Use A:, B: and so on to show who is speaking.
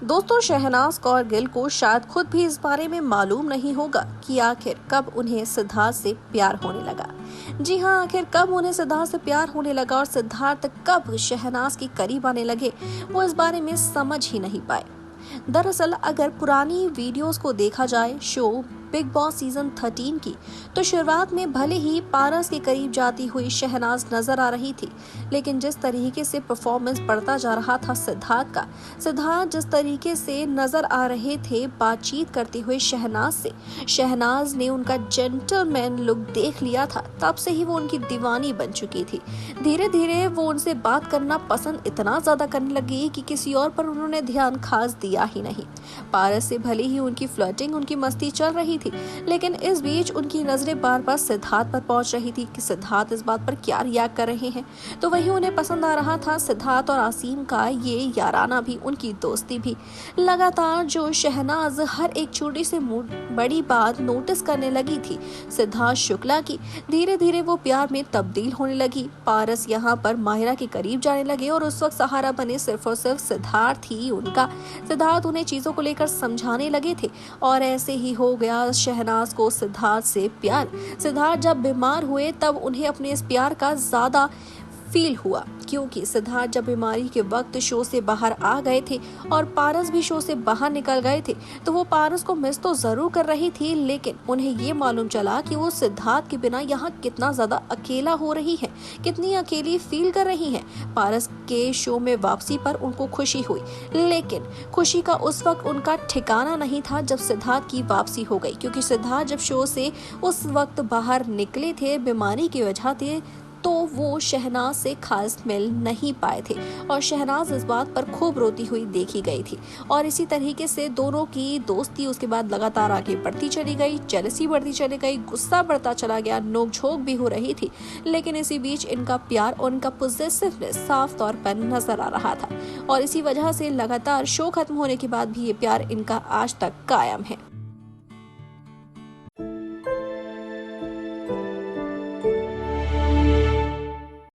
A: दोस्तों, शहनाज कौर गिल को शायद खुद भी इस बारे में मालूम नहीं होगा कि आखिर कब उन्हें सिद्धार्थ से प्यार होने लगा। जी हाँ, आखिर कब उन्हें सिद्धार्थ से प्यार होने लगा और सिद्धार्थ कब शहनाज के करीब आने लगे, वो इस बारे में समझ ही नहीं पाए। दरअसल अगर पुरानी वीडियोस को देखा जाए शो बिग बॉस सीजन 13 की, तो शुरुआत में भले ही पारस के करीब जाती हुई शहनाज नजर आ रही थी, लेकिन जिस तरीके से परफॉर्मेंस बढ़ता जा रहा था सिद्धार्थ जिस तरीके से नजर आ रहे थे बातचीत करते हुए शहनाज से, शहनाज ने उनका जेंटलमैन लुक देख लिया था। तब से ही वो उनकी दीवानी बन चुकी थी। धीरे धीरे वो उनसे बात करना पसंद इतना ज्यादा करने लगी कि किसी और पर उन्होंने ध्यान खास दिया ही नहीं। पारस से भले ही उनकी फ्लर्टिंग, उनकी मस्ती चल रही थी, लेकिन इस बीच उनकी नजरें बार बार सिद्धार्थ पर पहुंच रही थी कि सिद्धार्थ इस बात पर क्या रिएक्ट कर रहे हैं। तो वही उन्हें पसंद आ रहा था सिद्धार्थ और आसिम का ये याराना भी, उनकी दोस्ती भी। लगातार जो शहनाज हर एक छोटी से बड़ी बात नोटिस करने लगी थी सिद्धार्थ शुक्ला की, धीरे धीरे वो प्यार में तब्दील होने लगी। पारस यहाँ पर माहिरा के करीब जाने लगे और उस वक्त सहारा बने सिर्फ और सिर्फ सिद्धार्थ ही उनका। सिद्धार्थ उन्हें चीजों को लेकर समझाने लगे थे और ऐसे ही हो गया शहनाज को सिद्धार्थ से प्यार। सिद्धार्थ जब बीमार हुए तब उन्हें अपने इस प्यार का ज्यादा फील हुआ, क्योंकि सिद्धार्थ जब बीमारी के वक्त शो से बाहर आ गए थे और पारस भी शो से बाहर निकल गए थे, तो वो पारस को मिस तो जरूर कर रही थी, लेकिन उन्हें ये मालूम चला कि वो सिद्धार्थ के बिना यहाँ कितना ज्यादा अकेला हो रही है, कितनी अकेली फील कर रही है। पारस के शो में वापसी पर उनको खुशी हुई, लेकिन खुशी का उस वक्त उनका ठिकाना नहीं था जब सिद्धार्थ की वापसी हो गई, क्योंकि सिद्धार्थ जब शो से उस वक्त बाहर निकले थे बीमारी की वजह से, तो वो शहनाज से खास मिल नहीं पाए थे और शहनाज इस बात पर खूब रोती हुई देखी गई थी। और इसी तरीके से दोनों की दोस्ती उसके बाद लगातार आगे बढ़ती चली गई, जेलसी बढ़ती चली गई, गुस्सा बढ़ता चला गया, नोकझोंक भी हो रही थी, लेकिन इसी बीच इनका प्यार और इनका पॉजिटिवनेस साफ तौर पर नजर आ रहा था और इसी वजह से लगातार शो खत्म होने के बाद भी ये प्यार इनका आज तक कायम है।